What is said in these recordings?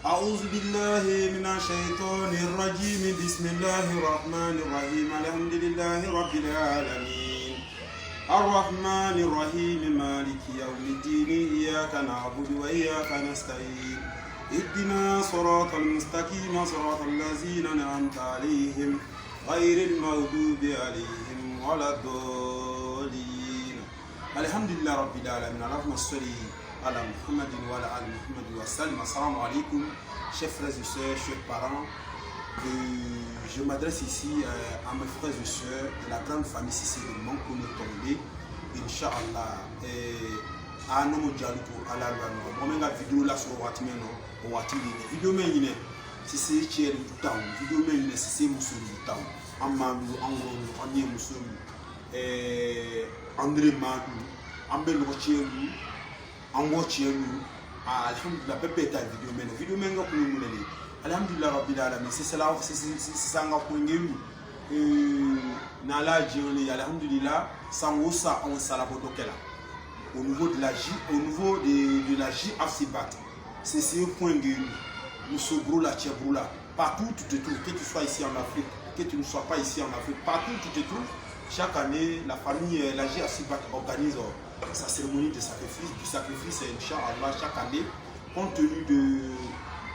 أعوذ بالله من الشيطان الرجيم بسم الله الرحمن الرحيم الحمد لله رب العالمين الرحمن الرحيم مالك يوم الدين إياك نعبد وإياك نستعين اهدنا صراط المستقيم صراط الذين أنعمت عليهم غير المغضوب عليهم ولا الضالين الحمد لله رب العالمين اللهم صل على Muhammad wa ala ali Muhammad wa sallam. Assalamu alaikum, chers frères et sœurs, chers parents. Je m'adresse ici à mes frères et sœurs de la grande famille Cissé de Mankono Tombé, Inch'Allah. À nous dialogue à la loi. Moi, je vidéo là sur Watimeno, au Watimi. Vidéo mais si c'est Thierry du Town, vidéo mais si c'est Moussou du Town, Amadou, Angolo, Anye Moussou, André Madou, Ambel Rochier. En watching alhamdulillah pepe ta vidéo men ngako ngulele alhamdulillah rabbil alamin c'est ça ngako ngelu na la joli alhamdulillah sango sa on sala bodokela au niveau de la la JFC Bat c'est ce point ngelu nous so brula tia brula partout tu te trouves, que tu sois ici en Afrique, que tu ne sois pas ici en Afrique, partout tu te trouves. Chaque année la famille la JFC Bat organise sa cérémonie de sacrifice, Inch'Allah, chaque année, compte tenu de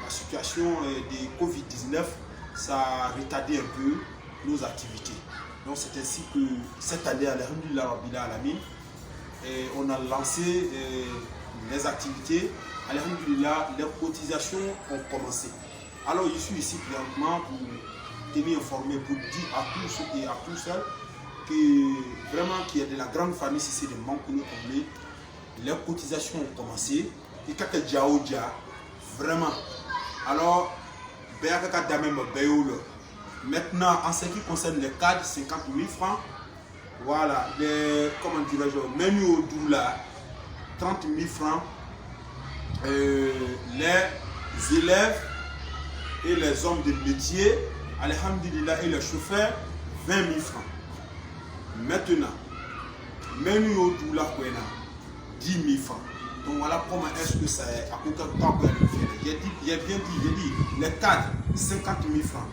la situation de Covid-19, ça a retardé un peu nos activités. Donc c'est ainsi que cette année, alhamdulillah rabbil alamin, on a lancé les activités, alhamdulillah, les cotisations ont commencé. Alors je suis ici présentement pour tenir informé, pour dire à tous et à tous ceux vraiment qui est de la grande famille Cissé de Mankono Tombé, les cotisations ont commencé et quand vraiment alors maintenant en ce qui concerne les cadres 50 000 francs, voilà les comment dirais-je menu au doula 30 000 francs, les élèves et les hommes de métier alhamdulillah et les chauffeurs 20 000 francs. Maintenant, menu au doula 10 000 francs. Donc voilà comment est-ce que ça est. J'ai bien dit, les cadres 50 000 francs.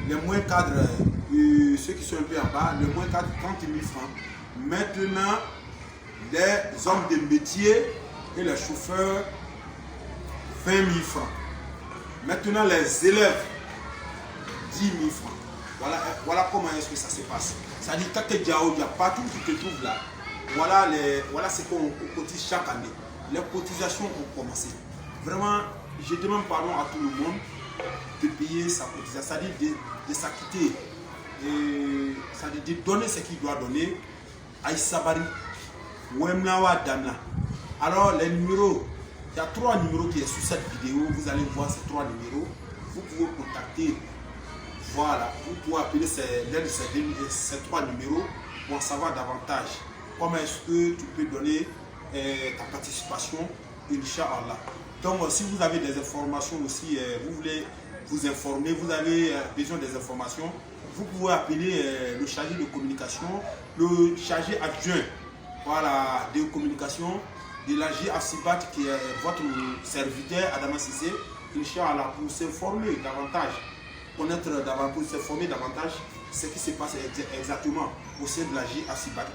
Les moins cadres, ceux qui sont un peu en bas, les moins cadres 30 000 francs. Maintenant, les hommes de métier et les chauffeurs 20 000 francs. Maintenant, les élèves 10 000 francs. Voilà comment est-ce que ça se passe. Ça dit que partout où tu te trouves là, voilà ce qu'on cotise chaque année. Les cotisations ont commencé. Vraiment, je demande pardon à tout le monde de payer sa cotisation. Ça dit de s'acquitter. Ça dit de donner ce qu'il doit donner. Aïssabari, Wemnawa Damna. Alors les numéros, il y a 3 numéros qui sont sous cette vidéo. Vous allez voir ces 3 numéros. Vous pouvez contacter. Voilà, vous pouvez appeler ces 3 numéros pour en savoir davantage. Comment est-ce que tu peux donner ta participation, Inch'Allah. Donc, si vous avez des informations aussi, vous voulez vous informer, vous avez besoin des informations, vous pouvez appeler le chargé de communication, le chargé adjoint voilà, de communication de la JFC Bat qui est votre serviteur, Adama Cissé, Inch'Allah, pour s'informer davantage. Connaître davantage, pour s'informer davantage ce qui se passe exactement au sein de la JFC Bat.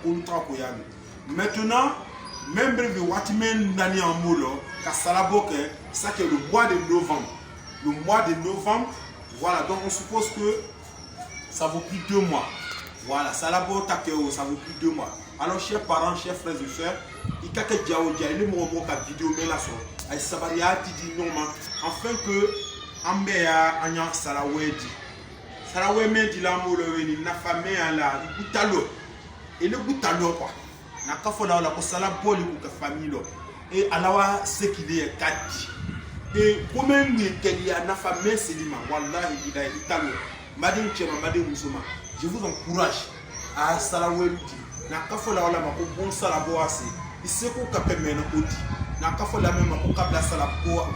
Maintenant, même le Watimen Nani en Molo, Kassalabok, ça c'est le mois de novembre. Le mois de novembre, voilà, donc on suppose que ça vaut plus de 2 mois. Voilà, Salabo Takeo, ça vaut plus de 2 mois. Alors, chers parents, chers frères et sœurs, il y a que Diaodia, il est mon vidéo, mais là, afin que Ambea anya sarawedi sarawe di la molo weni na fame ala butalo et le butalo quoi na kafola la ko sala boli ko famille lo et alawa ce qui est kadi et comment ni kelia na fame selima wallahi ida italo madin chema madin musoma je vous encourage à sarawedi na kafola wala mako bon sala boase iseko kapemena odi na kafola même ko kabla sala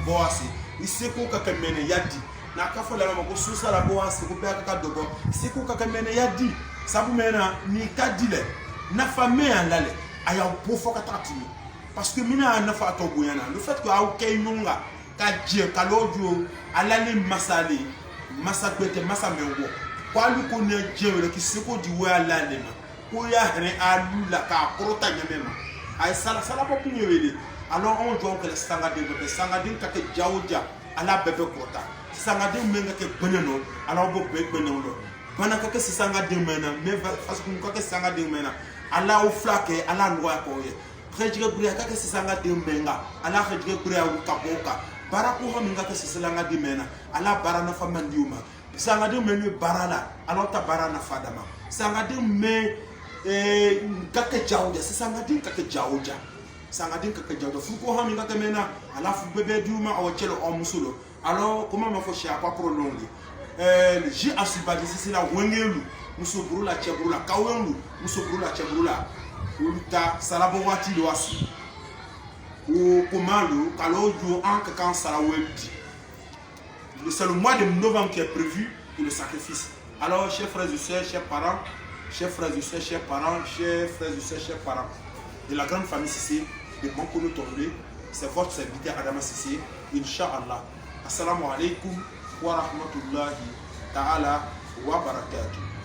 boase iseko kakamene yadi na kafola mama ko susa la boa se ko be aka dogo iseko kakamene yadi sabu mena ni kadile na famille andale aya po foka tatimi parce que mina na fa to boyana le fait que au kay nonga Kadje kalojo alale masale masa bete masa mewo kwalu ko ne jewre ki seko di we alale ma ko ya hre alu la ka korota nyamema ay sala ba ku nyewele alors on joue que sanga de ka ke jawja ala bebe korota sanga de menga ke beneno alors bo be beneno bana ka ke sanga de mena me parce que ka ke sanga de mena ala o flake ala noa ko ye khejige bria ka ke sanga de menga ala khejige bria u ka boka bara ko ha minga ke sanga de mena ala bara na famandiuma sanga de menu barala alors ta bara na fadama sanga de me ka ke jawja sanga de ka ke jawja sanga de ka ke jawja fu ko ha minga ke mena ala fu bebe diuma o chelo o musulo alors comment ma fo chia pas prolonger j'ai asubadi c'est la wengelu muso brula chebrula kawenlu muso brula chebrula ulta salabo wati do asi o komando kalojo en kan saraweldi c'est le mois de novembre qui est prévu pour le sacrifice. Alors chers frères et sœurs, chers parents, chers frères et sœurs, chers parents, chers frères et sœurs, chers parents de la grande famille Cissé de Mankono Tombé, c'est votre serviteur Adama Cissé, Inch'Allah. Assalamu alaikum wa rahmatullahi ta'ala wa barakatuh.